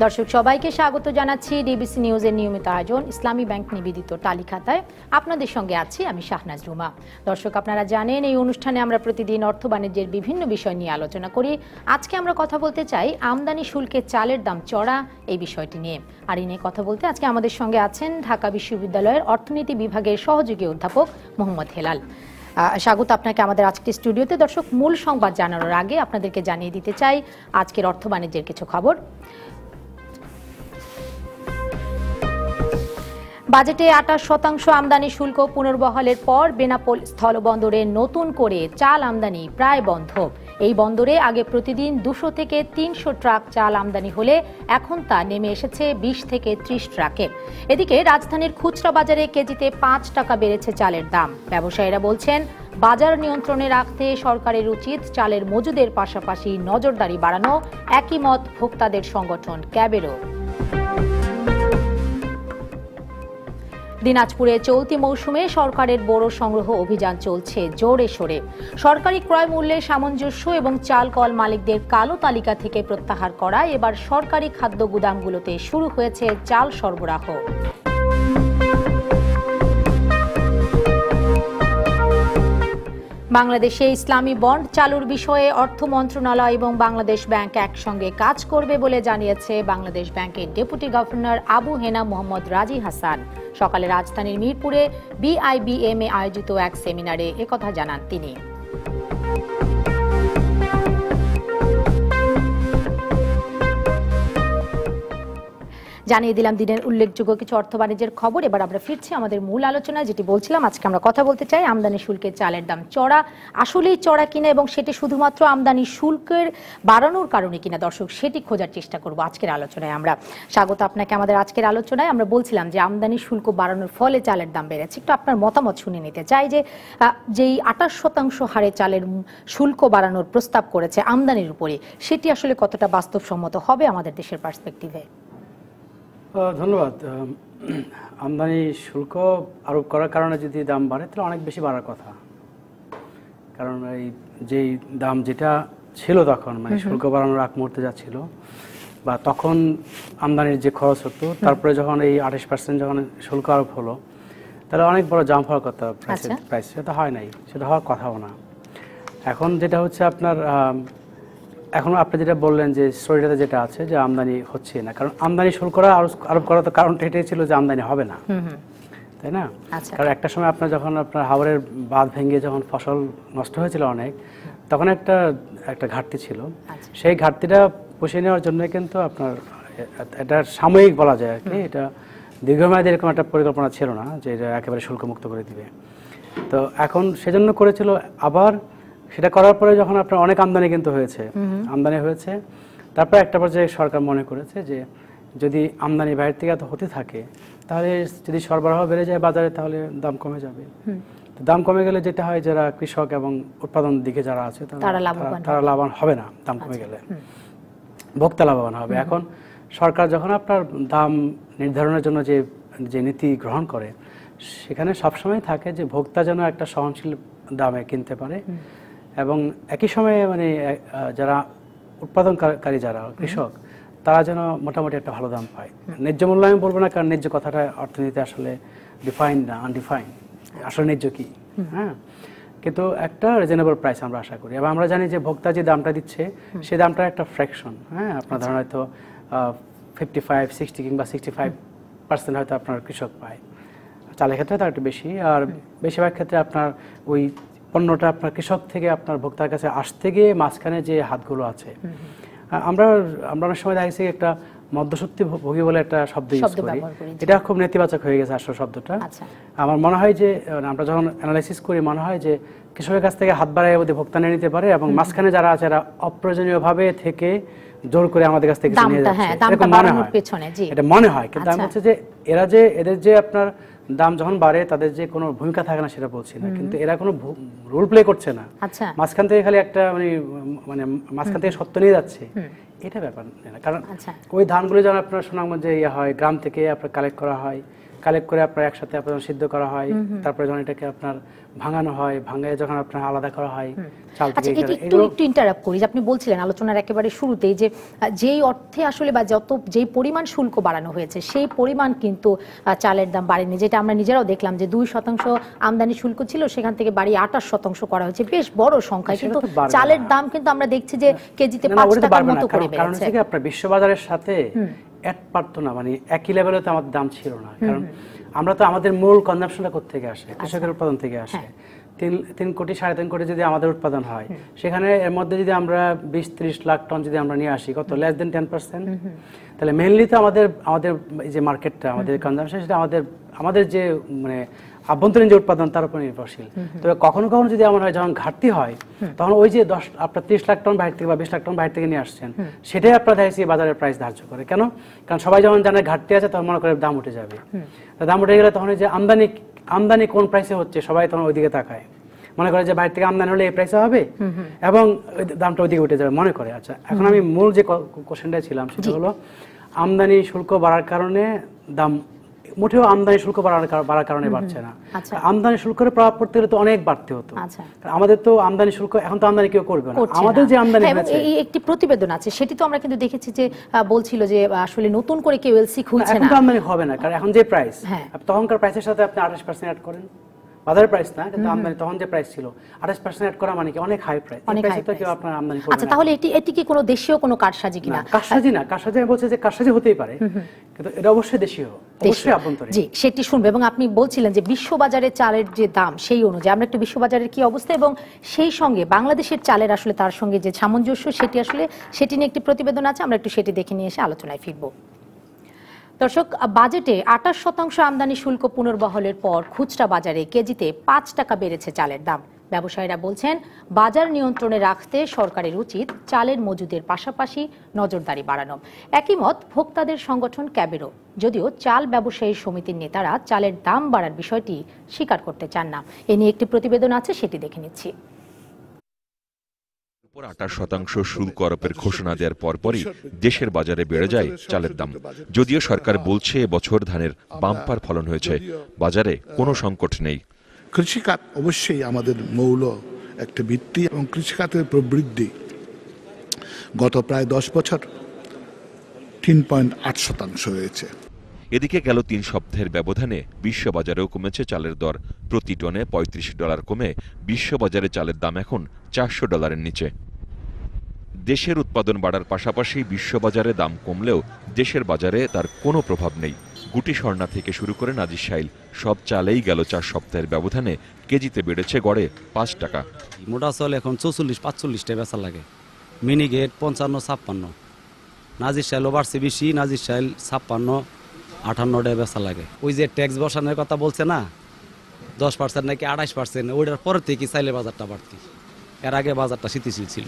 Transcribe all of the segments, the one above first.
দর্শক সবাইকে স্বাগত জানাচ্ছি ডিবিসি নিউজের নিয়মিত আয়োজন ইসলামী ব্যাংক নিবেদিত তালিকাতায়। আপনাদের সঙ্গে আছি আমি শাহনাজ রুমা। দর্শক আপনারা জানেন এই অনুষ্ঠানে আমরা প্রতিদিন অর্থ বাণিজ্যের বিভিন্ন বিষয় নিয়ে আলোচনা করি। আজকে আমরা কথা বলতে চাই আমদানি শুল্কে চালের দাম চড়া এই বিষয়টি নিয়ে। আর এই নিয়ে কথা বলতে আজকে আমাদের সঙ্গে আছেন ঢাকা বিশ্ববিদ্যালয়ের অর্থনীতি বিভাগের সহযোগী অধ্যাপক মোহাম্মদ হেলাল। স্বাগত আপনাকে আমাদের আজকের স্টুডিওতে। দর্শক মূল সংবাদ জানানোর আগে আপনাদেরকে জানিয়ে দিতে চাই আজকের অর্থ বাণিজ্যের কিছু খবর। বাজেটে ২৮% আমদানি শুল্ক পুনর্বহালের পর বেনাপোল স্থলবন্দরে নতুন করে চাল আমদানি প্রায় বন্ধ। এই বন্দরে আগে প্রতিদিন ২০০ থেকে ৩০০ ট্রাক চাল আমদানি হলে এখন তা নেমে এসেছে ২০ থেকে ৩০ ট্রাকে। এদিকে রাজধানীর খুচরা বাজারে কেজিতে ৫ টাকা বেড়েছে চালের দাম। ব্যবসায়ীরা বলছেন বাজার নিয়ন্ত্রণে রাখতে সরকারের উচিত চালের মজুদের পাশাপাশি নজরদারি বাড়ানো। একই মত ভোক্তাদের সংগঠন ক্যাবেরও। দিনাজপুরে চলতি মৌসুমে সরকারের বোরো সংগ্রহ অভিযান চলছে জোরে সোরে। সরকারি ক্রয় মূল্যে সামঞ্জস্য এবং চাল কল মালিকদের কালো তালিকা থেকে প্রত্যাহার করায় এবার সরকারি খাদ্য গুদামগুলোতে শুরু হয়েছে চাল সরবরাহ। বাংলাদেশে ইসলামী বন্ড চালুর বিষয়ে অর্থ মন্ত্রণালয় এবং বাংলাদেশ ব্যাংক একসঙ্গে কাজ করবে বলে জানিয়েছে বাংলাদেশ ব্যাংকের ডেপুটি গভর্নর আবু হেনা মোহাম্মদ রাজি হাসান। সকালে রাজধানীর মিরপুরে বিআইবিএম এ আয়োজিত এক সেমিনারে একথা জানান তিনি। জানিয়ে দিলাম দিনের উল্লেখযোগ্য কিছু অর্থ বাণিজ্যের খবর। এবার আমরা ফিরছি আমাদের মূল আলোচনায়, যেটি বলছিলাম আজকে আমরা কথা বলতে চাই আমদানি শুল্কের চালের দাম চড়া আসলেই চড়া কিনা এবং সেটি শুধুমাত্র আমদানি শুল্কের বাড়ানোর কারণে কিনা। দর্শক সেটি খোঁজার চেষ্টা করব আজকের আলোচনায়। আমরা স্বাগত আপনাকে আমাদের আজকের আলোচনায়। আমরা বলছিলাম যে আমদানি শুল্ক বাড়ানোর ফলে চালের দাম বেড়েছে। একটু আপনার মতামত শুনে নিতে চাই যে যেই ২৮% হারে চালের শুল্ক বাড়ানোর প্রস্তাব করেছে আমদানির উপরে, সেটি আসলে কতটা বাস্তবসম্মত হবে আমাদের দেশের পার্সপেক্টিভে? ধন্যবাদ। আমদানি শুল্ক আরোপ করার কারণে যদি দাম বাড়ে তাহলে অনেক বেশি বাড়ার কথা। কারণ এই যেই দাম যেটা ছিল তখন, মানে শুল্ক বাড়ানোর আগ মুহূর্তে যা ছিল বা তখন আমদানির যে খরচ হতো, তারপরে যখন এই ২৮% যখন শুল্ক আরোপ হলো তাহলে অনেক বড় জাম্প হওয়ার কথা প্রাইস। সেটা হয় নাই, সেটা হওয়ার কথাও না। এখন যেটা হচ্ছে আপনার এখন আপনি যেটা বললেন যে স্টোরিটাতে যেটা আছে যে আমদানি হচ্ছে না, কারণ আমদানি শুল্করা আরোপ করার তো কারণটা এটাই ছিল যে আমদানি হবে না, তাই না? কারণ একটা সময় আপনার যখন আপনার হাওরের বাঁধ ভেঙে যখন ফসল নষ্ট হয়েছিল অনেক, তখন একটা ঘাটতি ছিল। সেই ঘাটতিটা পুষিয়ে নেওয়ার জন্য কিন্তু আপনার এটা সাময়িক বলা যায় আর কি, এটা দীর্ঘমেয়াদী এরকম একটা পরিকল্পনা ছিল না যে এটা একেবারে শুল্কমুক্ত করে দিবে। তো এখন সেজন্য করেছিল। আবার সেটা করার পরে যখন আপনার অনেক আমদানি কিন্তু আমদানি হয়েছে, তারপরে একটা পর্যায়ে সরকার মনে করেছে যে যদি আমদানি বাইরে থেকে এত হতে থাকে তাহলে যদি সরবরাহ বেড়ে যায় বাজারে তাহলে দাম কমে যাবে। তো দাম কমে গেলে যেটা হয়, যারা কৃষক এবং উৎপাদন দিকে যারা আছে তারা লাভবান হবে না। দাম কমে গেলে ভোক্তা লাভবান হবে। এখন সরকার যখন আপনার দাম নির্ধারণের জন্য যে নীতি গ্রহণ করে, সেখানে সবসময় থাকে যে ভোক্তা যেন একটা সহনশীল দামে কিনতে পারে এবং একই সময়ে মানে যারা উৎপাদনকারী যারা কৃষক তারা যেন মোটামুটি একটা ভালো দাম পায়। ন্যায্য মূল্য আমি বলবো না, কারণ ন্যায্য কথাটা অর্থনীতিতে আসলে ডিফাইন্ড না, আনডিফাইন্ড। আসলে ন্যায্য কি? হ্যাঁ, কিন্তু একটা রিজনেবল প্রাইস আমরা আশা করি। এবং আমরা জানি যে ভোক্তা যে দামটা দিচ্ছে সেই দামটা একটা ফ্র্যাকশন। হ্যাঁ, আপনার ধরেন হয়তো 55, 60 কিংবা 65% হয়তো আপনার কৃষক পায়। চালের ক্ষেত্রে তার একটু বেশি, আর বেশিরভাগ ক্ষেত্রে আপনার ওই পণ্যটা আপনার কৃষক থেকে আপনার ভোক্তার কাছে আসতে গিয়ে মাঝখানে যে হাতগুলো আছে, আমরা অনেক সময় দেখেছি একটা মধ্যসূত্রী ভোগী বলে একটা শব্দ ইউজ করি। এটা খুব নেতিবাচক হয়ে গেছে আসলে শব্দটা। আমার মনে হয় যে আমরা যখন অ্যানালাইসিস করি মনে হয় যে কৃষকের কাছ থেকে হাত বাড়ায় অবধি ভোক্তা নিয়ে নিতে পারে এবং মাঝখানে যারা আছে এরা অপ্রয়োজনীয়ভাবে থেকে জোর করে আমাদের কাছ থেকে নিয়ে যাচ্ছে, এরকম মনে হয়। এটা মনে হয়, কিন্তু আমি বলছি যে এদের যে আপনার দাম যখন বাড়ে তাদের যে কোনো ভূমিকা থাকে না সেটা বলছি না, কিন্তু এরা কোনো রোল প্লে করছে না। মাঝখান থেকে খালি একটা মানে মাঝখান থেকে সত্য নিয়ে যাচ্ছে, এটা ব্যাপার না। কারণ ওই ধানগুলো যখন আপনার সুনামগঞ্জে হয়, গ্রাম থেকে আপনার কালেক্ট করা হয়, কালেক্ট করে আপনার একসাথে আপনার সিদ্ধ করা হয়, তারপরে যখন এটাকে আপনার ভাঙানো হয়, ভাঙায় যখন আপনার আলাদা করা হয় চাল থেকে। আচ্ছা, একটু ইন্টারাপ্ট করি, যে আপনি বলছিলেন আলোচনার একেবারে শুরুতেই যে যেই অর্থে আসলে বা যেই পরিমাণ শুল্ক বাড়ানো হয়েছে সেই পরিমাণ কিন্তু চালের দাম বাড়েনি, যেটা আমরা নিজেরাও দেখলাম যে 2% আমদানি শুল্ক ছিল, সেখান থেকে বাড়িয়ে 28% করা হয়েছে, বেশ বড় সংখ্যা। কিন্তু চালের দাম কিন্তু আমরা দেখছি যে কেজিতে 5 টাকার মতো করে বেড়েছে। কারণ হচ্ছে কি আপনার বিশ্ববাজারের সাথে এক পারতো না, মানে একই লেভেলে তো আমাদের দাম ছিল না। কারণ আমরা তো আমাদের মূল কনজাম্পশনটা কোথা থেকে আসে, কৃষকের উৎপাদন থেকে আসে। 3 কোটি 3.5 কোটি যদি আমাদের উৎপাদন হয়, সেখানে এর মধ্যে যদি আমরা 20-30 লাখ টন যদি আমরা নিয়ে আসি, কত লেস দেন 10%, তাহলে মেইনলি তো আমাদের যে মার্কেটটা, আমাদের কনজাম্পশন, সেটা আমাদের যে মানে আভ্যন্তরীণ যে উৎপাদন তার উপর নির্ভরশীল। তবে কখনো কখনো যদি এমন হয় যখন ঘাটতি হয়, তখন ওই যে আপনার 30 লাখ টন বাইরে থেকে বা 20 লাখ টন বাইরে থেকে নিয়ে আসছেন, সেটাই আপনার দেখছি বাজারের প্রাইস ধার্য করে। কেন? কারণ সবাই যখন জানে ঘাটতি আছে, তখন মনে করে দাম উঠে যাবে। দাম উঠে গেলে তখন যে আমদানি কোন প্রাইসে হচ্ছে, সবাই তখন ওইদিকে তাকায়, মনে করে যে বাইরে থেকে আমদানি হলে এই প্রাইসে হবে এবং দামটা ওইদিকে উঠে যাবে মনে করে। আচ্ছা, এখন আমি মূল যে কোশ্চেনটা ছিলাম সেটা হলো আমদানি শুল্ক বাড়ার কারণে দাম মোটেও আমদানি শুল্ক বাড়ার কারণে বাড়ছে না। আমদানি শুল্কের প্রভাব পড়তে গেলে তো অনেক বাড়তে হতো। আমাদের তো আমদানি শুল্ক এখন তো আমদানি কেউ করবে না, আমাদের যে আমদানি হয়েছে। এই একটি প্রতিবেদন আছে, সেটি তো আমরা কিন্তু দেখেছি যে বলছিল যে আসলে নতুন করে কেওএলসি খুলছে না, এখন তো আমদানি হবে না। কারণ এখন যে প্রাইস, তখনকার প্রাইসের সাথে আপনি 28% অ্যাড করেন, বাজারের প্রাইস না, কিন্তু আমদানি তখন যে প্রাইস ছিল 28% অ্যাড করা মানে কি অনেক হাই প্রাইস। অনেক হাই তো কেউ আপনার আমদানি করবে না। আচ্ছা, তাহলে এটি কি কোনো দেশীয় কোনো কারসাজি কিনা? কারসাজি না, কারসাজি আমি বলছি যে কারসাজি হতেই পারে, কিন্তু এটা অবশ্যই দেশীয়, অবশ্যই আভ্যন্তরীণ। জি, সেটি শুনবে। এবং আপনি বলছিলেন যে বিশ্ববাজারে চালের যে দাম, সেই অনুযায়ী আমরা একটু বিশ্ববাজারের কি অবস্থা এবং সেই সঙ্গে বাংলাদেশের চালের আসলে তার সঙ্গে যে সামঞ্জস্য, সেটি নিয়ে একটি প্রতিবেদন আছে, আমরা একটু সেটি দেখে নিয়ে এসে আলোচনায় ফিরব। দর্শক, বাজেটে 28% আমদানি শুল্ক পুনর্বহলের পর খুচরা বাজারে কেজিতে 5 টাকা বেড়েছে চালের দাম। ব্যবসায়ীরা বলছেন, বাজার নিয়ন্ত্রণে রাখতে সরকারের উচিত চালের মজুদের পাশাপাশি নজরদারি বাড়ানো। একই মত ভোক্তাদের সংগঠন ক্যাবেরও, যদিও চাল ব্যবসায়ী সমিতির নেতারা চালের দাম বাড়ার বিষয়টি স্বীকার করতে চান না। এ নিয়ে একটি প্রতিবেদন আছে, সেটি দেখে নিচ্ছি। 28% শুল্ক আরোপের ঘোষণা দেওয়ার পরপরই দেশের বাজারে বেড়ে যায় চালের দাম। যদিও সরকার বলছে এবছর ধানের বাম্পার ফলন হয়েছে, বাজারে কোনো সংকট নেই। কৃষিখাত অবশ্যই আমাদের মৌল একটা ভিত্তি, এবং কৃষিখাতের প্রবৃদ্ধি গত প্রায় 10 বছর 3.8% হয়েছে। এদিকে গেল 3 সপ্তাহের ব্যবধানে বিশ্ববাজারেও কমেছে চালের দর। প্রতি টনে $35 কমে বিশ্ববাজারে চালের দাম এখন $400 নিচে। দেশের উৎপাদন বাড়ার পাশাপাশি বিশ্ববাজারে দাম কমলেও দেশের বাজারে তার কোনো প্রভাব নেই। গুটি স্বর্ণা থেকে শুরু করে নাজিরশাইল সব চালেই গেল 4 সপ্তাহের ব্যবধানে কেজিতে বেড়েছে গড়ে 5 টাকা। মোটা চাল এখন 44-45 টাকা বেচা লাগে, মিনিগেট 55-56, নাজিরশাইলও বাড়ছে বেশি, নাজিরশাইল 56-58 টাকা বেচা লাগে। ওই যে ট্যাক্স বসানোর কথা বলছে না, 10% নাকি 28%, ওইটার পরের থেকে চাইলের বাজারটা বাড়তি, এর আগে বাজারটা স্থিতিশীল ছিল।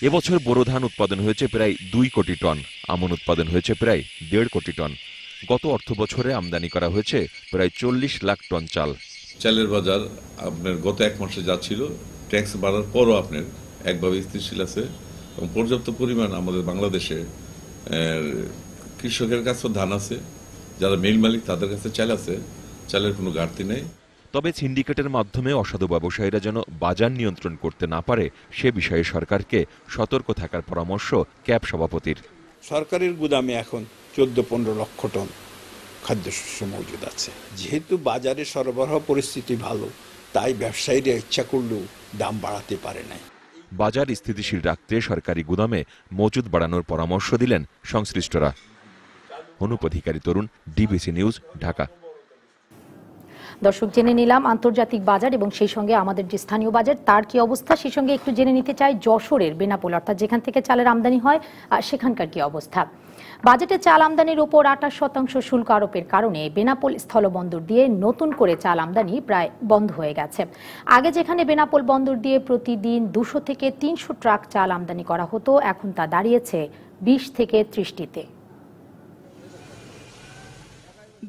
এবছর বোরো ধান উৎপাদন হয়েছে প্রায় 2 কোটি টন, আমন উৎপাদন হয়েছে প্রায় 1.5 কোটি টন। গত অর্থ বছরে আমদানি করা হয়েছে প্রায় 40 লাখ টন চাল। চালের বাজার আপনার গত 1 মাসে যা ছিল, ট্যাক্স বাড়ার পরও আপনার একভাবে স্থিতিশীল আছে, এবং পর্যাপ্ত পরিমাণ আমাদের বাংলাদেশে কৃষকের কাছে ধান আছে, যারা মিল মালিক তাদের কাছে চাল আছে, চালের কোনো ঘাটতি নেই। তবে সিন্ডিকেটের মাধ্যমে অসাধু ব্যবসায়ীরা যেন বাজার নিয়ন্ত্রণ করতে না পারে সে বিষয়ে সরকারকে সতর্ক থাকার পরামর্শ ক্যাব সভাপতির। সরকারের গুদামে এখন 14-15 লক্ষ টন খাদ্যশস্য মজুদ আছে। যেহেতু বাজারে সরবরাহ পরিস্থিতি ভালো, তাই ব্যবসায়ীরা ইচ্ছা করলেও দাম বাড়াতে পারে নাই। বাজার স্থিতিশীল রাখতে সরকারি গুদামে মজুদ বাড়ানোর পরামর্শ দিলেন সংশ্লিষ্টরা। অনুপ অধিকারী, তরুণ, ডিবিসি নিউজ, ঢাকা। দর্শক, জেনে নিলাম আন্তর্জাতিক বাজার এবং সেই সঙ্গে আমাদের যে স্থানীয় বাজার তার কি অবস্থা, সেই সঙ্গে একটু জেনে নিতে চাই যশোরের বেনাপোল, অর্থাৎ যেখান থেকে চালের আমদানি হয়, সেখানকার কি অবস্থা। বাজেটে চাল আমদানির উপর 28% শুল্ক আরোপের কারণে বেনাপোল স্থলবন্দর দিয়ে নতুন করে চাল আমদানি প্রায় বন্ধ হয়ে গেছে। আগে যেখানে বেনাপোল বন্দর দিয়ে প্রতিদিন 200 থেকে 300 ট্রাক চাল আমদানি করা হতো, এখন তা দাঁড়িয়েছে 20 থেকে 30টিতে।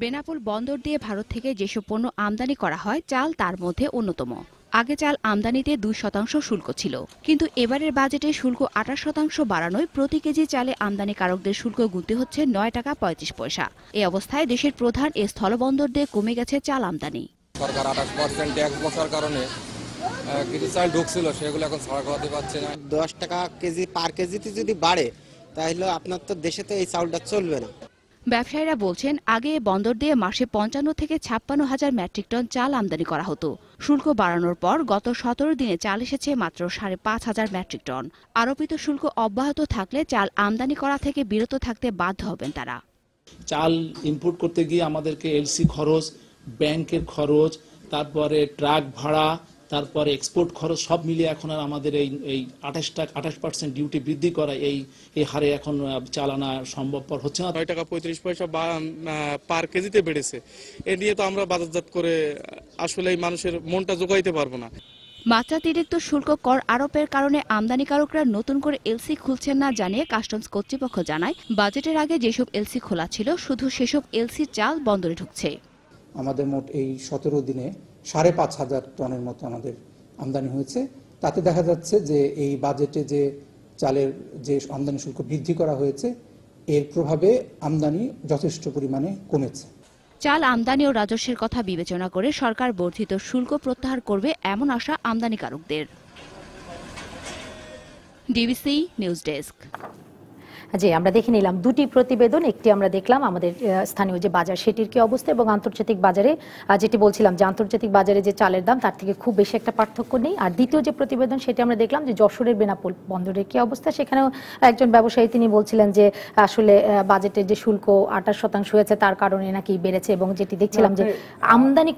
বেনাপোল বন্দর দিয়ে ভারত থেকে যেসব পণ্য আমদানি করা হয়, চাল তার মধ্যে অন্যতম। আগে চাল আমদানিতে 2% শুল্ক ছিল, কিন্তু এবারের বাজেটে শুল্ক 28% বাড়ানোয় প্রতি কেজি চালে আমদানিকারকদের শুল্ক গুনতে হচ্ছে 9 টাকা 35 পয়সা। এই অবস্থায় দেশের প্রধান এই স্থলবন্দর দিয়ে কমে গেছে চাল আমদানি। সরকার 28% ট্যাক্স বসার কারণে কিছু চাল ঢুকছিল, সেগুলো এখন ছাড়া করাতে পারছে না। 10 টাকা কেজি পার কেজিতে যদি বাড়ে তাহলে আপনার তো দেশে তো এই চাউলটা চলবে না। ব্যবসায়ীরা বলছেন, আগে বন্দর দিয়ে মাসে 55 থেকে 56 হাজার মেট্রিক টন চাল আমদানি করা হতো। শুল্ক বাড়ানোর পর গত 17 দিনে চাল এসেছে মাত্র 5.5 হাজার মেট্রিক টন। আরোপিত শুল্ক অব্যাহত থাকলে চাল আমদানি করা থেকে বিরত থাকতে বাধ্য হবেন তারা। চাল ইম্পোর্ট করতে গিয়ে আমাদেরকে এলসি খরচ, ব্যাংকের খরচ, তারপরে ট্রাক ভাড়া, তারপরে এক্সপোর্ট খরচ সব মিলিয়ে এখন আর আমাদের এই 28% ডিউটি বৃদ্ধি করা এই হারে এখন চালানা সম্ভবপর হচ্ছে না। 9 টাকা 35 পয়সা পার কেজিতে বেড়েছে। এ নিয়ে তো আমরা বাজারজাত করে আসলে মানুষের মনটা জোগাইতে পারবো না। মাত্রাতিরিক্ত শুল্ক কর আরোপের কারণে আমদানিকারকরা নতুন করে এলসি খুলছেন না জানিয়ে কাস্টমস কর্তৃপক্ষ জানায়, বাজেটের আগে যেসব এলসি খোলা ছিল শুধু সেসব এলসি চাল বন্দরে ঢুকছে। আমাদের মোট এই 17 দিনে 5.5 হাজার টনের মতো আমাদের আমদানি হয়েছে। তাতে দেখা যাচ্ছে যে এই বাজেটে যে চালের যে আমদানি শুল্ক বৃদ্ধি করা হয়েছে এর প্রভাবে আমদানি যথেষ্ট পরিমাণে কমেছে। চাল আমদানি ও রাজস্বের কথা বিবেচনা করে সরকার বর্ধিত শুল্ক প্রত্যাহার করবে এমন আশা আমদানিকারকদের। DBC news desk. জি, আমরা দেখে নিলাম দুটি প্রতিবেদন। একটি আমরা দেখলাম আমাদের স্থানীয় যে বাজার সেটির কি অবস্থা, এবং আন্তর্জাতিক বাজারে যেটি বলছিলাম যে আন্তর্জাতিক বাজারে যে চালের দাম তার থেকে খুব বেশি একটা পার্থক্য নেই। আর দ্বিতীয় যে প্রতিবেদন সেটি আমরা দেখলাম যে যশোরের বেনাপোল বন্দরের কি অবস্থা। সেখানেও একজন ব্যবসায়ী তিনি বলছিলেন যে আসলে বাজেটের যে শুল্ক 28% হয়েছে তার কারণে নাকি বেড়েছে, এবং যেটি দেখছিলাম যে আমদানি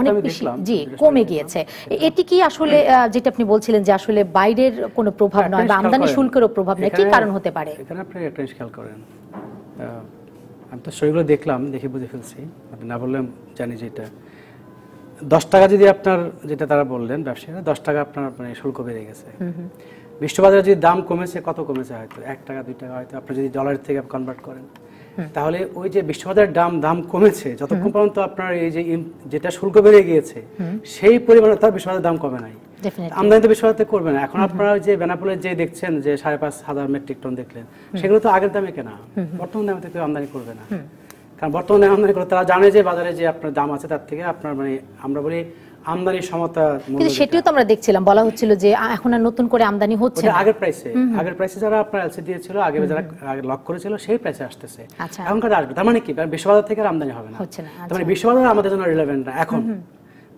অনেক বেশি কমে গিয়েছে। এটি কি আসলে যেটা আপনি বলছিলেন যে আসলে বাইরের কোনো প্রভাব নয় বা আমদানি শুল্কেরও প্রভাব নেই, কি কারণ হতে পারে? আপনি একটা জিনিস খেয়াল করেন, আমি তো সেগুলো দেখলাম, দেখে বুঝে ফেলছি, আপনি না বললে জানি যে এটা 10 টাকা যদি আপনার, যেটা তারা বললেন ব্যবসায়ীরা, 10 টাকা আপনার মানে শুল্ক বেড়ে গেছে। বিশ্ববাজারে যদি দাম কমেছে, কত কমেছে? হয়তো 1 টাকা 2 টাকা, হয়তো আপনি যদি ডলার থেকে কনভার্ট করেন, তাহলে ওই যে বিশ্ববাজারের দাম কমেছে, যতক্ষণ পর্যন্ত আপনার এই যে যেটা শুল্ক বেড়ে গিয়েছে সেই পরিমাণে তার বিশ্ববাজারের দাম কমে নাই। আমদানি তো বিশ্ববাজারে করবে না। এখন আপনারা যে বেনাপোলের যে দেখছেন যে 5.5 হাজার মেট্রিক টন দেখলেন, সেগুলো তো আগের দামে কেনা, বর্তমান দামে থেকে আমদানি করবে না। কারণ বর্তমানে আমদানি করে তারা জানে যে বাজারে যে আপনার দাম আছে তার থেকে আপনার মানে আমরা বলি আমদানি সমতা। কিন্তু সেটিও তো আমরা দেখছিলাম, বলা হচ্ছিল যে এখন আর নতুন করে আমদানি হচ্ছে না, আগের প্রাইসে যারা আপনার এলসি দিয়েছিল, আগে যারা আগে লক করেছিল সেই প্রাইসে আসতেছে, এখনকার আসবে। তার মানে কি বিশ্ববাজার থেকে আমদানি হবে না, তার মানে বিশ্ববাজার আমাদের জন্য রিলেভেন্ট না এখন।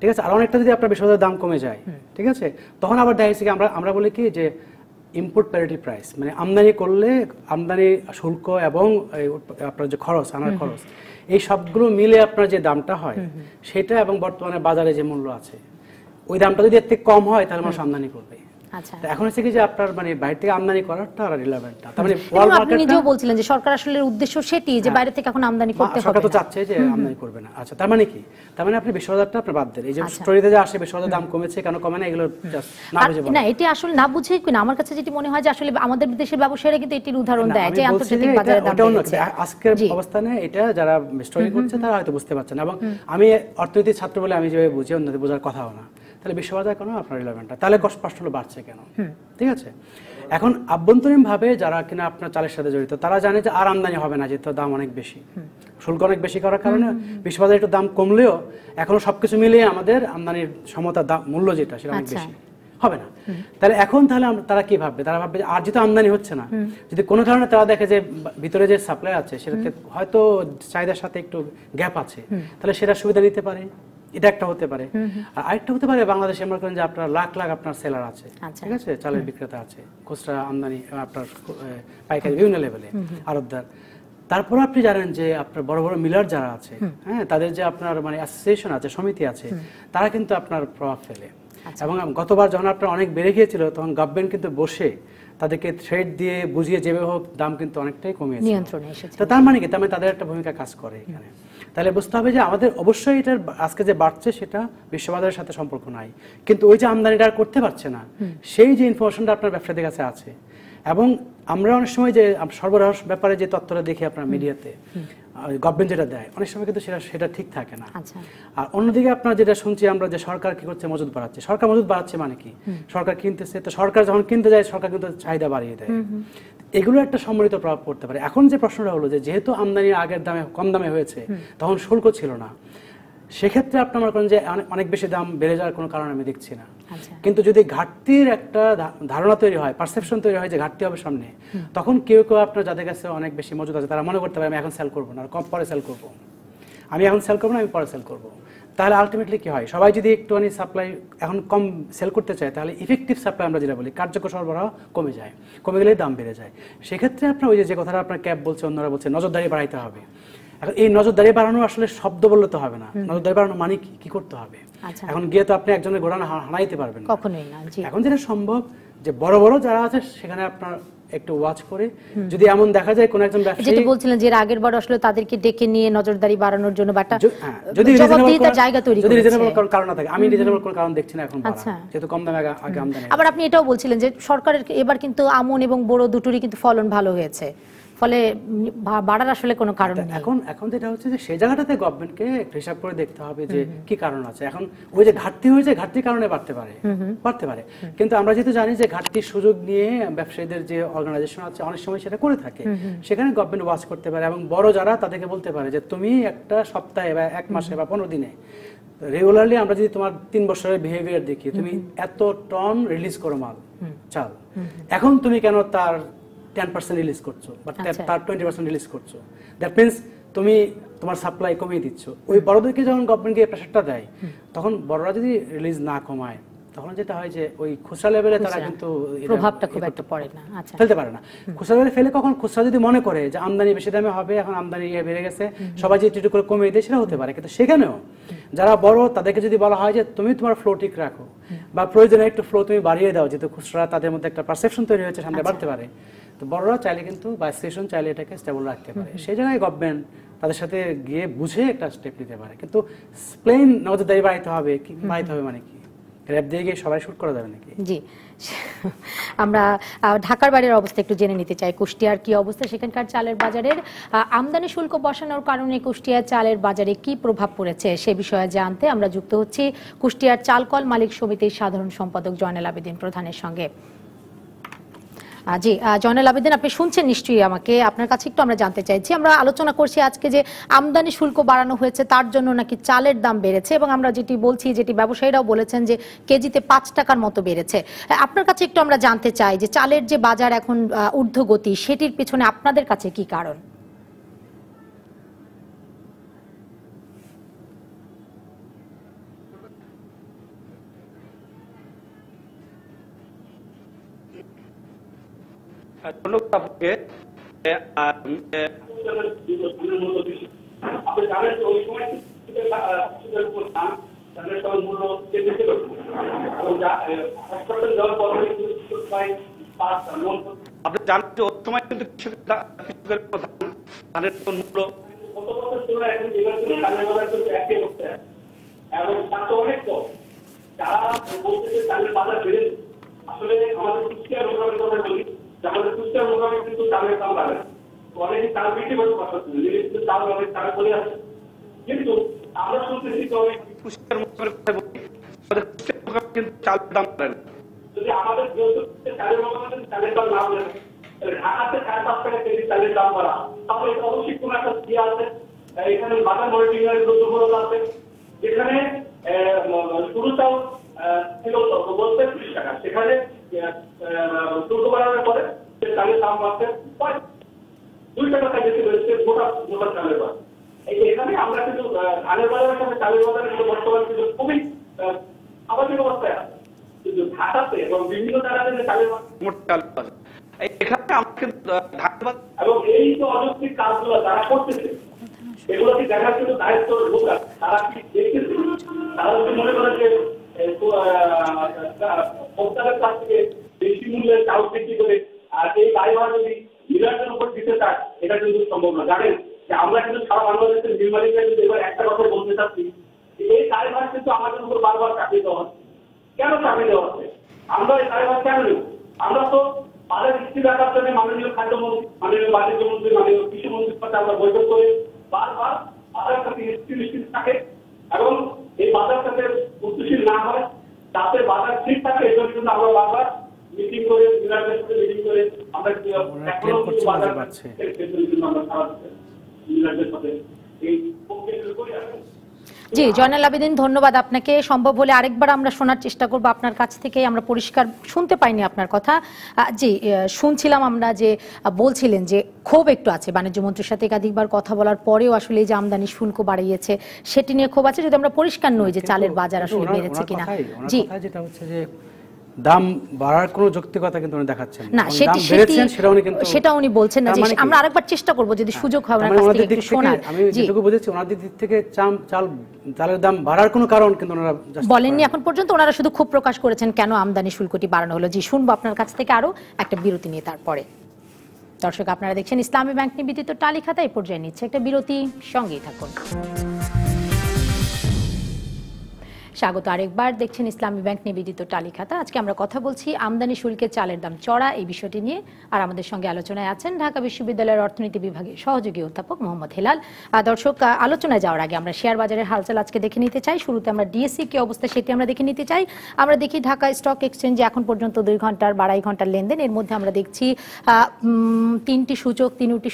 ঠিক আছে, আর অনেকটা যদি আপনার বিশ্ববাজারের দাম কমে যায়, ঠিক আছে, তখন আবার দেখা যাচ্ছে কি আমরা বলি কি যে ইম্পোর্ট প্যারিটি প্রাইস, মানে আমদানি করলে আমদানি শুল্ক এবং আপনার যে খরচ, আনার খরচ, এই সবগুলো মিলে আপনার যে দামটা হয় সেটা এবং বর্তমানে বাজারে যে মূল্য আছে ওই দামটা যদি এর থেকে কম হয় তাহলে মানুষ আমদানি করবে। এখন হচ্ছে কি যে আপনার মানে বাইরে থেকে আমদানি করাটা রিলেভেন্ট না। তার মানে আপনি নিজেও বলছিলেন যে সরকার আসলে উদ্দেশ্য সেটি যে বাইরে থেকে এখন আমদানি করতে হবে, সরকার তো চাচ্ছে যে আমদানি করবে না। আচ্ছা, তার মানে কি? তার মানে আপনি বিশ্ববাজারটা আপনি বাদ দেন। এই যে স্টোরিতে যে আসে বিশ্ববাজার দাম কমেছে কেন কমে না, এগুলো না বুঝে বলা। না, এটি আসলে না বুঝে কি না, আমার কাছে যেটি মনে হয় যে আসলে আমাদের দেশের ব্যবসায়ীরা কিন্তু এটির উদাহরণ দেয় যে আন্তর্জাতিক বাজারে দাম বেড়েছে। আজকের অবস্থানে এটা যারা স্টোরি করছে তারা হয়তো বুঝতে পারছেন, এবং আমি অর্থনীতির ছাত্র বলে আমি যেভাবে বুঝি অন্যদের বোঝার কথাও না। তাহলে বিশ্ববাজার কেন আপনার রিলেভেন্ট, তাহলে কষ্ট হলো বাড়ছে কেন? ঠিক আছে, এখন আভ্যন্তরীণ ভাবে যারা কিনা আপনার চালের সাথে জড়িত তারা জানে যে আর আমদানি হবে না, যেহেতু দাম অনেক বেশি, শুল্ক অনেক বেশি করার কারণে বিশ্ববাজারে একটু দাম কমলেও এখনো সবকিছু মিলিয়ে আমাদের আমদানির সমতা মূল্য যেটা সেটা অনেক বেশি হবে না। তাহলে তারা কি ভাববে? তারা ভাববে আর যেহেতু আমদানি হচ্ছে না, যদি কোনো কারণে তারা দেখে যে ভিতরে যে সাপ্লাই আছে সেটাতে হয়তো চাহিদার সাথে একটু গ্যাপ আছে, তাহলে সেটা সুবিধা নিতে পারে। এটা একটা হতে পারে। আর আরেকটা হতে পারে, বাংলাদেশে মনে করেন যে আপনার লাখ আপনার সেলার আছে, ঠিক আছে, চালের বিক্রেতা আছে, খুচরা আমদানি আপনার পাইকারি বিভিন্ন লেভেলে আড়তদার। তারপর আপনি জানেন যে আপনার বড় বড় মিলার যারা আছে, হ্যাঁ, তাদের যে আপনার মানে অ্যাসোসিয়েশন আছে, সমিতি আছে, তারা কিন্তু আপনার প্রভাব ফেলে। এবং গতবার যখন আপনার অনেক বেড়ে গিয়েছিল তখন গভর্নমেন্ট কিন্তু বসে তাদেরকে থ্রেড দিয়ে বুঝিয়ে যেভাবে হোক দাম কিন্তু অনেকটাই কমিয়েছে, নিয়ন্ত্রণে এসেছে। তো তার মানে কি? তার মানে তাদের একটা ভূমিকা কাজ করে এখানে। তাহলে বুঝতে হবে যে আমাদের অবশ্যই এটার আজকে যে বাড়ছে সেটা বিশ্ববাজারের সাথে সম্পর্ক নাই, কিন্তু ওই যে আমদানিটা করতে পারছে না সেই যে ইনফরমেশনটা আপনার ব্যবসায়ীদের কাছে আছে, এবং আমরা অনেক সময় যে সরবরাহ ব্যাপারে যে তথ্যটা দেখি আপনার মিডিয়াতে গভর্নমেন্ট যেটা দেয় অনেক সময় কিন্তু সেটা ঠিক থাকে না। আর অন্যদিকে আপনার যেটা শুনছি আমরা যে সরকার কি করছে, মজুদ বাড়াচ্ছে। সরকার মজুদ বাড়াচ্ছে মানে কি? সরকার কিনতেছে, তো সরকার যখন কিনতে যায় সরকার কিন্তু চাহিদা বাড়িয়ে দেয়। এগুলো একটা সম্মিলিত প্রভাব পড়তে পারে। এখন যে প্রশ্নটা হলো যে যেহেতু আমদানি আগের দামে কম দামে হয়েছে, তখন শুল্ক ছিল না, সেক্ষেত্রে আপনি মনে করেন যে অনেক বেশি দাম বেড়ে যাওয়ার কোনো কারণ আমি দেখছি না। কিন্তু যদি ঘাটতির একটা ধারণা তৈরি হয়, পারসেপশন তৈরি হয় যে ঘাটতি হবে সামনে, তখন কেউ কেউ আপনার যাদের কাছে অনেক বেশি মজুদ আছে তারা মনে করতে পারে আমি এখন সেল করবো না, কম পরে সেল করবো, আমি এখন সেল করবো না, আমি পরে সেল করবো। তাহলে আলটিমেটলি কি হয়, সবাই যদি একটুখানি সাপ্লাই এখন কম সেল করতে চায়, তাহলে ইফেক্টিভ সাপ্লাই আমরা যেটা বলি কার্যকর সরবরাহ কমে যায়, কমে গেলেই দাম বেড়ে যায়। সেক্ষেত্রে আপনার ওই যে কথাটা আপনার ক্যাব বলছে, অন্যরা বলছে নজরদারি বাড়াইতে হবে। এখন এই নজরদারি বাড়ানো আসলে শব্দ বললে তো হবে না, নজরদারি বাড়ানো মানে কি করতে হবে? এখন গিয়ে তো আপনি একজনের ঘোড়া হানাইতে পারবেন কখনোই না। এখন যেটা সম্ভব যে বড় বড় যারা আছে সেখানে আপনার একটু ওয়াচ করে যদি এমন দেখা যায় কোন একজন ব্যবসায়ী, যেটা বলছিলেন যে আগের বার আসলে তাদেরকে ডেকে নিয়ে নজরদারি বাড়ানোর জন্য বাটা যদি জবাবদিহিতার জায়গা তৈরি যদি রিজনেবল কারণ না থাকে, আমি রিজনেবল কোনো কারণ দেখছি না এখন, যেহেতু কম দামে আগে আমদানি। আবার আপনি এটাও বলছিলেন যে সরকারের এবার কিন্তু আমন এবং বোরো দুটোরই কিন্তু ফলন ভালো হয়েছে, ফলে বাড়ার আসলে কোনো কারণ নেই। এখন যেটা হচ্ছে যে সেই জায়গাটাতে গভর্নমেন্টকে একটু হিসাব করে দেখতে হবে যে কি কারণ আছে। এখন ওই যে ঘাটতি হয়েছে, ঘাটতির কারণে বাড়তে পারে, কিন্তু আমরা যেহেতু জানি যে ঘাটতির সুযোগ নিয়ে ব্যবসায়ীদের যে অর্গানাইজেশন আছে অনেক সময় সেটা করে থাকে, সেখানে গভর্নমেন্ট ওয়াচ করতে পারে এবং বড় যারা তাদেরকে বলতে পারে যে তুমি একটা সপ্তাহে বা এক মাসে বা 15 দিনে রেগুলারলি আমরা যদি তোমার 3 বছরের বিহেভিয়ার দেখি, তুমি এত টন রিলিজ করো মাল চাল, এখন তুমি কেন তার 10% রিলিজ করছো বা তার 20% রিলিজ করছো, দ্যাট মিনস তুমি তোমার সাপ্লাই কমিয়ে দিচ্ছ। ওই বড়দেরকে যখন গভর্নমেন্টকে প্রেশারটা দেয়, তখন বড়রা যদি রিলিজ না কমায়, তখন যেটা হয় যে ওই খুচরা লেভেলে তারা কিন্তু প্রভাবটা খুব একটা পড়ে না, ফেলতে পারে না। খুচরা লেভেলে ফেলে কখন খুচরা যদি মনে করে যে আমদানি বেশি দামে হবে, এখন আমদানি বেড়ে গেছে, সবাই যদি একটু করে কমিয়ে দেয়, সেটা হতে পারে। কিন্তু সেখানেও যারা বড় তাদেরকে যদি বলা হয় যে তুমি তোমার ফ্লো ঠিক রাখো বা প্রয়োজনে একটু ফ্লো তুমি বাড়িয়ে দাও, যেহেতু খুচরা তাদের মধ্যে একটা পারসেপশন তৈরি হয়েছে, সামনে বাড়তে পারে, তো বড়রা চাইলে কিন্তু বা স্টেশন চাইলে এটাকে স্টেবল রাখতে পারে। সেই জায়গায় গভর্নমেন্ট তাদের সাথে গিয়ে বুঝে একটা স্টেপ নিতে পারে। কিন্তু প্লেন নজরদারি বাড়াইতে হবে, কি বাড়াইতে হবে মানে কি? র্যাপ দিয়ে গিয়ে সবাই শুট করা যাবে নাকি? জি, আমরা ঢাকার বাইরের অবস্থা একটু জেনে নিতে চাই। কুষ্টিয়ার কি অবস্থা, সেখানকার চালের বাজারের আমদানি শুল্ক বসানোর কারণে কুষ্টিয়ার চালের বাজারে কি প্রভাব পড়েছে সে বিষয়ে জানতে আমরা যুক্ত হচ্ছি কুষ্টিয়ার চালকল মালিক সমিতির সাধারণ সম্পাদক জয়নাল আবেদিন প্রধানের সঙ্গে। জি জয়নাল আবেদিন, আপনি শুনছেন নিশ্চয়ই আমাকে, আপনার কাছে একটু আমরা জানতে চাইছি। আমরা আলোচনা করছি আজকে যে আমদানি শুল্ক বাড়ানো হয়েছে, তার জন্য নাকি চালের দাম বেড়েছে, এবং আমরা যেটি বলছি, যেটি ব্যবসায়ীরাও বলেছেন যে কেজিতে 5 টাকার মতো বেড়েছে। আপনার কাছে একটু আমরা জানতে চাই যে চালের যে বাজার এখন ঊর্ধ্বগতি, সেটির পিছনে আপনাদের কাছে কি কারণ? আপনি জানেন যে ওই সময় কিন্তু কৃষকের ধানের মূল্য আসলে আমাদের কুষ্টিয়া রোগামের কথা বলি, আমাদের কুষ্টিয়া রোগামে কিন্তু চালের দাম বাড়ে না, অনেকে চাল বিক্রি করতে পারতেছে, কিন্তু চাল অনেক টাকা চলে আসে। কিন্তু আমরা শুনতেছি কুষ্টিয়ার রোগামের কথা বলি, আমাদের কুষ্টিয়ার রোগামে কিন্তু চালের দাম বাড়ে না। যদি আমাদের চালের রোগামে চালের দাম না বাড়ে, ঢাকাতে 5.5 টাকা কেজি চালের দাম বাড়া, তাহলে এটা অবশ্যই কোন একটা ইয়ে আছে, এখানে বাজার মনিটরিং এর দুর্বলতা আছে, যেখানে শুরু চাল ছিল বলতে 30 টাকা, সেখানে শুল্ক বাড়ানোর পরে চালের দাম বাড়ছে 2 টাকা বেশি বেড়েছে মোটা চালের বাজার। এখানে আমরা কিন্তু ধানের বাজারের সাথে চালের বাজারে কিন্তু বর্তমানে কিন্তু খুবই স্বাভাবিক অবস্থায় আছে, কিন্তু ঢাকাতে এবং বিভিন্ন জায়গাতে চালের বাজার এখানে আমাকে এবং এই যে অযৌক্তিক কাজগুলো যারা করতেছে, এগুলোকে দেখার কিন্তু দায়িত্ব লোক আছে, তারা কি দেখতেছে? তারা যদি মনে করে যে ভোক্তাদের কাছ থেকে বেশি মূল্যের চাল বিক্রি করে আর এই দায়ভার যদি মিলারের উপর দিতে চায়, এটা কিন্তু সম্ভব না। জানেন যে আমরা কিন্তু সারা বাংলাদেশের মিল মালিকরা কিন্তু এবার একটা কথা বলতে চাচ্ছি, এই দায়ভার কিন্তু আমাদের উপর বারবার চাপিয়ে দেওয়া হচ্ছে। কেন চাপিয়ে দেওয়া হচ্ছে? আমরা এই দায়ভার কেন নেব? আমরা তো বাজার স্থির রাখার খাদ্যমন্ত্রী, মাননীয় বাণিজ্য মন্ত্রী, মাননীয় কৃষি মন্ত্রীর সাথে আমরা বৈঠক করে বারবার বাজার সাথে স্থিতিশীল থাকে এবং এই বাজার সাথে উন্নয়নশীল না হয়, যাতে বাজার ঠিক থাকে এই জন্য কিন্তু আমরা বারবার মিটিং করে ডিলারদের সাথে মিটিং করে আমরা এখনো কিন্তু বাজার আমরা সারা ডিলারদের সাথে এই প্রক্রিয়াগুলো করে আসছি। জি জয়নাল আবেদিন, ধন্যবাদ আপনাকে। সম্ভব হলে আরেকবার আমরা শোনার চেষ্টা করব আপনার কাছ থেকে, আমরা পরিষ্কার শুনতে পাইনি আপনার কথা। জি শুনছিলাম আমরা যে বলছিলেন যে ক্ষোভ একটু আছে, বাণিজ্য মন্ত্রীর সাথে একাধিকবার কথা বলার পরেও আসলে এই যে আমদানি শুল্ক বাড়িয়েছে সেটি নিয়ে ক্ষোভ আছে, যদি আমরা পরিষ্কার নই যে চালের বাজার আসলে বেড়েছে কিনা। জি যেটা হচ্ছে যে দাম বাড়ার কোনো যৌক্তিকতা কিন্তু উনি দেখাচ্ছেন না, সেটা উনি বলছেন না। আমরা আরেকবার চেষ্টা করব যদি সুযোগ হয় ওনার কাছ থেকে একটু শোনার। আমি যেটুকু বুঝেছি ওনাদের দিক থেকে চালের দাম বাড়ার কোনো কারণ কিন্তু ওনারা বলেননি এখন পর্যন্ত। ওনারা শুধু ক্ষোভ প্রকাশ করেছেন কেন আমদানি শুল্কটি বাড়ানো হলো। জি শুনবো আপনার কাছ থেকে আরো একটা বিরতি নিয়ে তারপরে। দর্শক আপনারা দেখছেন ইসলামী ব্যাংক নিবেদিত টালি খাতা, এই পর্যায়ে নিচ্ছে একটা বিরতি, সঙ্গেই থাকুন। স্বাগত আরেকবার, দেখছেন ইসলামী ব্যাংক নিবেদিত টালি খাতা। আজকে আমরা কথা বলছি আমদানি শুল্কে চালের দাম চড়া এই বিষয়টি নিয়ে, আর আমাদের সঙ্গে আলোচনায় আছেন ঢাকা বিশ্ববিদ্যালয়ের অর্থনীতি বিভাগের সহযোগী অধ্যাপক মোহাম্মদ হেলাল। দর্শক আলোচনায় যাওয়ার আগে আমরা শেয়ার বাজারের হালচাল আজকে দেখে নিতে চাই। শুরুতে আমরা ডিএসসি কি অবস্থা সেটি আমরা দেখে নিতে চাই। আমরা দেখি ঢাকা স্টক এক্সচেঞ্জে এখন পর্যন্ত 2 ঘন্টার 2.5 ঘন্টার লেনদেন, এর মধ্যে আমরা দেখছি 3টি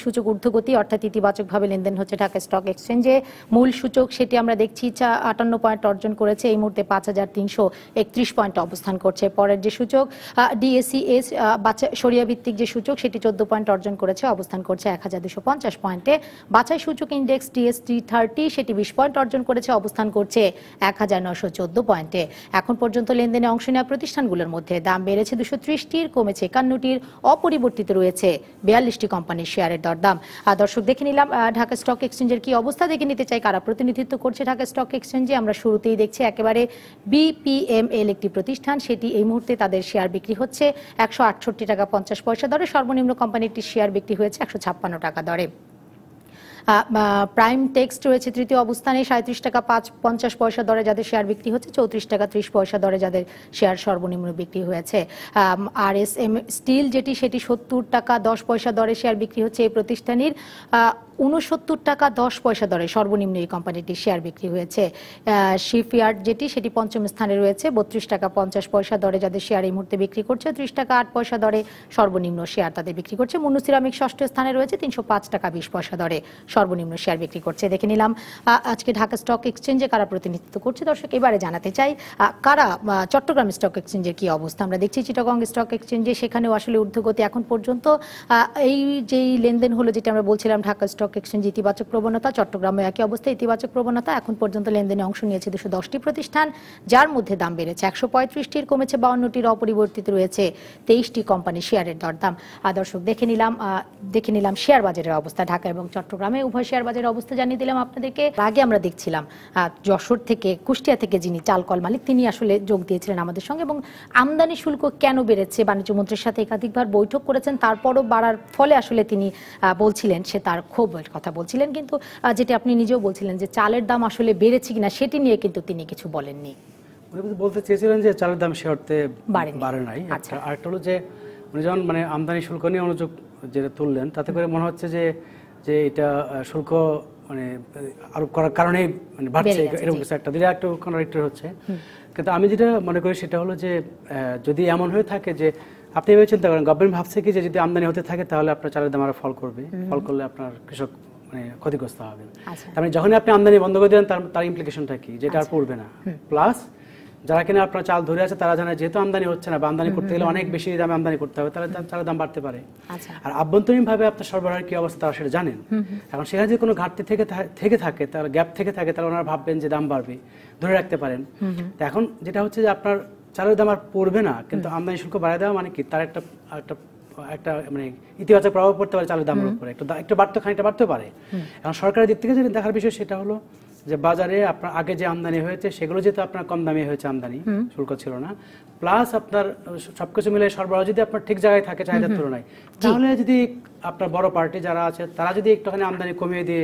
সূচক ঊর্ধ্বগতি অর্থাৎ ইতিবাচকভাবে লেনদেন হচ্ছে ঢাকা স্টক এক্সচেঞ্জে। মূল সূচক সেটি আমরা দেখছি 58 পয়েন্ট অর্জন করেছে, এই মুহূর্তে 5331 পয়েন্ট অবস্থান করছে। পরের যে সূচক ডিএসিএস সরিয়া ভিত্তিক যে সূচক সেটি 14 পয়েন্ট অর্জন করেছে, অবস্থান করছে 1250 পয়েন্টে। বাছাই সূচক ইন্ডেক্স টিএসটি 30 সেটি 20 পয়েন্ট অর্জন করেছে, অবস্থান করছে 1914 পয়েন্টে। এখন পর্যন্ত লেনদেনে অংশ নেওয়া প্রতিষ্ঠানগুলোর মধ্যে দাম বেড়েছে 230টির, কমেছে 51টির, অপরিবর্তিত রয়েছে 42টি কোম্পানির শেয়ারের দরদাম। দর্শক দেখে নিলাম ঢাকা স্টক এক্সচেঞ্জের কি অবস্থা, দেখে নিতে চাই কারা প্রতিনিধিত্ব করছে ঢাকা স্টক এক্সচেঞ্জে। আমরা শুরুতেই দেখছি একেবারে বিপিএমএল একটি প্রতিষ্ঠান, সেটি এই মুহূর্তে তাদের শেয়ার বিক্রি হচ্ছে 168 টাকা 50 পয়সা দরে। সর্বনিম্ন কোম্পানিটির শেয়ার বিক্রি হয়েছে 156 টাকা দরে। প্রাইম টেক্সট রয়েছে তৃতীয় অবস্থানে 37 টাকা 50 পয়সা দরে যাদের শেয়ার বিক্রি হচ্ছে, 34 টাকা 30 পয়সা দরে যাদের শেয়ার সর্বনিম্ন বিক্রি হয়েছে। আরএসএম স্টিল সেটি 70 টাকা 10 পয়সা দরে শেয়ার বিক্রি হচ্ছে এই প্রতিষ্ঠানের, 69 টাকা 10 পয়সা দরে সর্বনিম্ন এই কোম্পানিটির শেয়ার বিক্রি হয়েছে। শিপইয়ার্ড সেটি পঞ্চম স্থানে রয়েছে, 32 টাকা 50 পয়সা দরে যাদের শেয়ার এই মুহূর্তে বিক্রি করছে, 30 টাকা 8 পয়সা দরে সর্বনিম্ন শেয়ার তাদের বিক্রি করছে। মুন্নু সিরামিক ষষ্ঠ স্থানে রয়েছে, 305 টাকা 20 পয়সা দরে সর্বনিম্ন শেয়ার বিক্রি করছে। দেখে নিলাম আজকে ঢাকা স্টক এক্সচেঞ্জে কারা প্রতিনিধিত্ব করছে। দর্শক এবারে জানাতে চাই কারা চট্টগ্রাম স্টক এক্সচেঞ্জের কি অবস্থা। আমরা দেখছি চিটাগং স্টক এক্সচেঞ্জে, সেখানেও আসলে ঊর্ধ্বগতি এখন পর্যন্ত। এই যেই লেনদেন হলো যেটা আমরা বলছিলাম ঢাকা স্টক এক্সচেঞ্জ ইতিবাচক প্রবণতা, চট্টগ্রামে একই অবস্থা ইতিবাচক প্রবণতা। এখন পর্যন্ত লেনদেনে অংশ নিয়েছে 210টি প্রতিষ্ঠান, যার মধ্যে দাম বেড়েছে 135টির, কমেছে 52টির, অপরিবর্তিত রয়েছে 23টি কোম্পানি শেয়ারের দরদাম। দর্শক দেখে নিলাম শেয়ার বাজারের অবস্থা ঢাকা এবং চট্টগ্রামে, উভয় শেয়ার বাজারের অবস্থা জানিয়ে দিলাম আপনাদেরকে। আগে আমরা দেখছিলাম যশোর থেকে, কুষ্টিয়া থেকে যিনি চালকল মালিক, তিনি আসলে যোগ দিয়েছিলেন আমাদের সঙ্গে এবং আমদানি শুল্ক কেন বেড়েছে বাণিজ্য মন্ত্রীর সাথে একাধিকবার বৈঠক করেছেন, তারপরও বাড়ার ফলে আসলে তিনি বলছিলেন সে তার ক্ষোভ কথা বলছিলেন। কিন্তু যেটা আপনি নিজেও বলছিলেন যে চালের দাম আসলে বেড়েছে কিনা সেটি নিয়ে কিন্তু তিনি কিছু বলেননি। বলতে চেয়েছিলেন যে চালের দাম সে অর্থে বাড়ে নাই। আরেকটা হলো যে উনি যখন আমদানি শুল্ক নিয়ে অনুযোগ যেটা তুললেন, তাতে করে মনে হচ্ছে যে এটা শুল্ক আরোপ করার কারণে বাড়ছে, এরকম কিছু একটা দিলে একটু কন্ট্রাডিক্টরি হচ্ছে। কিন্তু আমি যেটা মনে করি সেটা হলো যে যদি এমন হয়ে থাকে যে আপনি এভাবে চিন্তা করেন, গভর্নমেন্ট ভাবছে কি যে যদি আমদানি হতে থাকে তাহলে আপনার চালের দাম আরো ফল করবে, ফল করলে আপনার কৃষক ক্ষতিগ্রস্ত হবে। তার মানে যখনই আপনি আমদানি বন্ধ করে দেন তার ইমপ্লিকেশনটা কি, যেটা আর পড়বে না। প্লাস যারা কিনা আপনার চাল ধরে আছে তারা জানে যেহেতু আমদানি হচ্ছে না বা আমদানি করতে গেলে অনেক বেশি দামে আমদানি করতে হবে, তাহলে চালের দাম বাড়তে পারে। আর আভ্যন্তরীণ ভাবে আপনার সরবরাহের কি অবস্থা তারা সেটা জানেন। এখন সেখানে যদি কোনো ঘাটতি থেকে থাকে, তাহলে গ্যাপ থেকে থাকে, তাহলে ওনারা ভাববেন যে দাম বাড়বে, ধরে রাখতে পারেন। তো এখন যেটা হচ্ছে যে আপনার চালের দাম আর পড়বে না, কিন্তু আমদানি শুল্ক বাড়ায় দেওয়া মানে কি তার একটা ইতিবাচক প্রভাব পড়তে পারে চালের দামের উপরে, একটু খানিকটা বাড়তে পারে। এখন সরকারের দিক থেকে যেটা দেখার বিষয় সেটা হলো যে বাজারে আপনার আগে যে আমদানি হয়েছে সেগুলো যেহেতু আপনার কম দামে হয়েছে, আমদানি শুল্ক ছিল না, প্লাস আপনার সবকিছু মিলে সরবরাহ যদি আপনার ঠিক জায়গায় থাকে চাহিদার তুলনায়, তাহলে যদি আপনার বড় পার্টি যারা আছে তারা যদি একটুখানি আমদানি কমিয়ে দিয়ে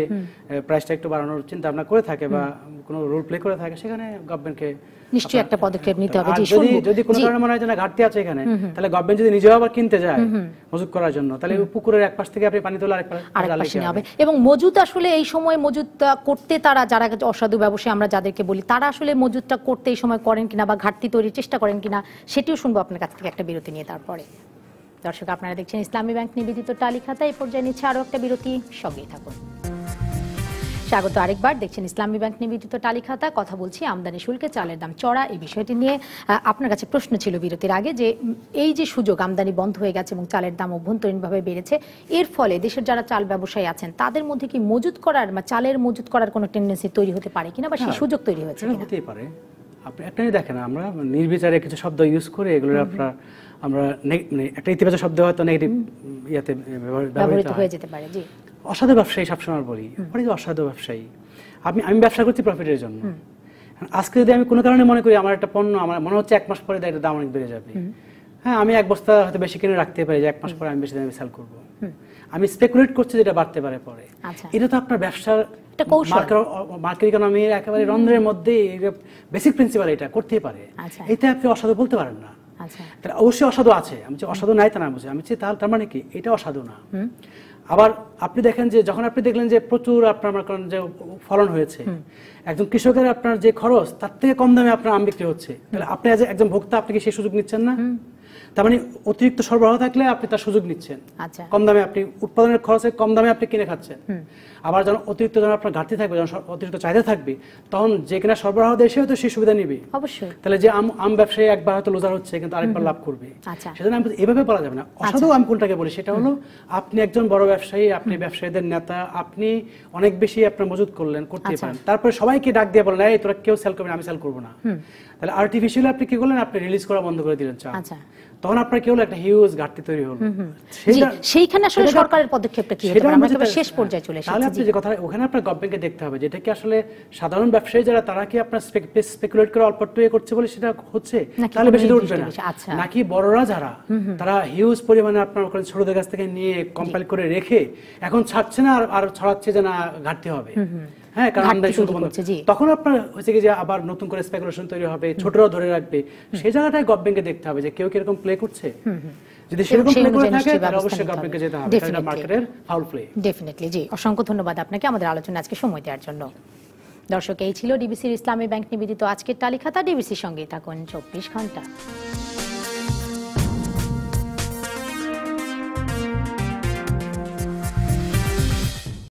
প্রাইসটা একটু বাড়ানোর চিন্তা ভাবনা করে থাকে বা কোনো রোল প্লে করে থাকে, সেখানে গভর্নমেন্টকে নিশ্চয়ই একটা পদক্ষেপ নিতে হবে। আর জি, যদি কোনো কারণে মনে হয় যে না ঘাটতি আছে এখানে, তাহলে গভর্নমেন্ট যদি নিজেও আবার কিনতে যায় মজুত করার জন্য, তাহলে পুকুরের এক পাশ থেকে আপনি পানি তোলা আরেক পাশে নেওয়া হবে। এবং মজুদ আসলে এই সময় মজুদ করতে তারা যারা অসাধু ব্যবসায়ী আমরা যাদেরকে বলি, তারা আসলে মজুদটা করতে এই সময় করেন কিনা বা ঘাটতি তৈরির চেষ্টা করেন কিনা, সেটিও শুনবো আপনার কাছ থেকে একটা বিরতি নিয়ে। তারপরে দর্শক, আপনারা দেখছেন ইসলামী ব্যাংক নিবেদিত টালি খাতা। এই পর্যায়ে নিচ্ছে আরো একটা বিরতি, সঙ্গেই থাকুন। স্বাগত আরেকবার, দেখছেন ইসলামী ব্যাংক নিবেদিত টালি খাতা। কথা বলছি আমদানি শুল্কে চালের দাম চড়া এই বিষয়টি নিয়ে। আপনার কাছে প্রশ্ন ছিল বিরতির আগে যে এই যে সুযোগ আমদানি বন্ধ হয়ে গেছে এবং চালের দাম অভ্যন্তরীণভাবে বেড়েছে, এর ফলে দেশের যারা চাল ব্যবসায়ী আছেন তাদের মধ্যে কি মজুত করার বা চালের মজুত করার কোনো টেন্ডেন্সি তৈরি হতে পারে কিনা, বা সেই সুযোগ তৈরি হয়েছে কিনা? হতেই পারে। আপনি একটা দেখেন, আমরা নির্বিচারে কিছু শব্দ ইউজ করে এগুলো আমরা একটা ইতিবাচক শব্দ হয়তো নেগেটিভ ইয়াতে ব্যবহৃত হয়ে যেতে পারে। জি, অসাধু ব্যবসায়ী সবসময় বলি, অসাধু ব্যবসায়ী। আমি ব্যবসা করছি প্রফিটের জন্য। আজকে যদি আমি কোনো কারণে মনে করি আমার একটা পণ্য আমার মনে হচ্ছে 1 মাস পরে এটার দাম অনেক বেড়ে যাবে, হ্যাঁ আমি 1 বস্তা হয়তো বেশি কিনে রাখতে পারি যে 1 মাস পরে আমি বেশি দামে সেল করবো, আমি স্পেকুলেট করছি যেটা বাড়তে পারে পরে। এটা তো আপনার ব্যবসার মার্কেট ইকোনমির একেবারে রন্ধ্রের মধ্যে বেসিক প্রিন্সিপাল, এটা করতেই পারে। এটা আপনি অসাধু বলতে পারেন না। তাহলে অবশ্যই অসাধু আছে, আমি যে অসাধু নাই তা না বুঝি, আমি তার মানে কি এটা অসাধু না। আবার আপনি দেখেন যে যখন আপনি দেখলেন যে প্রচুর আপনার যে ফলন হয়েছে, একজন কৃষকের আপনার যে খরচ তার থেকে কম দামে আপনার আম বিক্রি হচ্ছে, তাহলে আপনি একজন ভোক্তা আপনি কি সেই সুযোগ নিচ্ছেন না? তার মানে অতিরিক্ত সরবরাহ থাকলে আপনি তার সুযোগ নিচ্ছেন, কম দামে আপনি উৎপাদনের খরচে কম দামে আপনি কিনে খাচ্ছেন। আবার যখন অতিরিক্ত যখন আপনার ঘাটতি থাকবে, যখন অতিরিক্ত চাহিদা থাকবে, তখন যে কিনা সরবরাহ দেয় সে হয়তো সেই সুবিধা নিবে অবশ্যই। তাহলে যে আম ব্যবসায়ী একবার হয়তো লুজার হচ্ছে কিন্তু আরেকবার লাভ করবে, সেজন্য আমি এভাবে বলা যাবে না। অসাধু আমি কোনটাকে বলি, সেটা হলো আপনি একজন বড় ব্যবসায়ী, আপনি ব্যবসায়ীদের নেতা, আপনি অনেক বেশি আপনার মজুত করতে পারেন, তারপরে সবাইকে ডাক দিয়ে বলেন এই তোরা কেউ সেল করবে না, আমি সেল করবো না, তাহলে আর্টিফিশিয়ালি আপনি কি করলেন, আপনি রিলিজ করা বন্ধ করে দিলেন চা, তখন আপনার কি হলো একটা হিউজ ঘাটতি তৈরি হলো। সেইখানে আসলে সরকারের পদক্ষেপটা কি হতে পারে? আমরা শেষ পর্যায়ে চলে এসেছি। তাহলে আপনি যে কথা ওখানে আপনার গভর্নমেন্টকে দেখতে হবে যেটা কি আসলে সাধারণ ব্যবসায়ী যারা তারা কি আপনার স্পেকুলেট করে অল্প একটু করছে বলে সেটা হচ্ছে, তাহলে বেশি দূর উঠবে না, নাকি বড়রা যারা তারা হিউজ পরিমাণে আপনার ছোটদের কাছ থেকে নিয়ে কম্পাইল করে রেখে এখন ছাড়ছে না আর ছড়াচ্ছে যে না ঘাটতি হবে, হ্যাঁ কারণ আমদানি শুল্ক বন্ধ, তখন আপনার হচ্ছে কি যে আবার নতুন করে স্পেকুলেশন তৈরি হবে, ছোটরাও ধরে রাখবে। সেই জায়গাটায় গভর্নমেন্টকে দেখতে হবে যে কেউ কিরকম প্লে করছে, যদি সেরকম প্লে করে থাকে তাহলে অবশ্যই গভর্নমেন্টকে যেতে হবে, এটা মার্কেটের ফাউল প্লে। ডেফিনেটলি। জি, অসংখ্য ধন্যবাদ আপনাকে আমাদের আলোচনা আজকে সময় দেওয়ার জন্য। দর্শক, এই ছিল ডিবিসির ইসলামী ব্যাংক নিবেদিত আজকের টালি খাতা। ডিবিসির সঙ্গে থাকুন 24 ঘন্টা।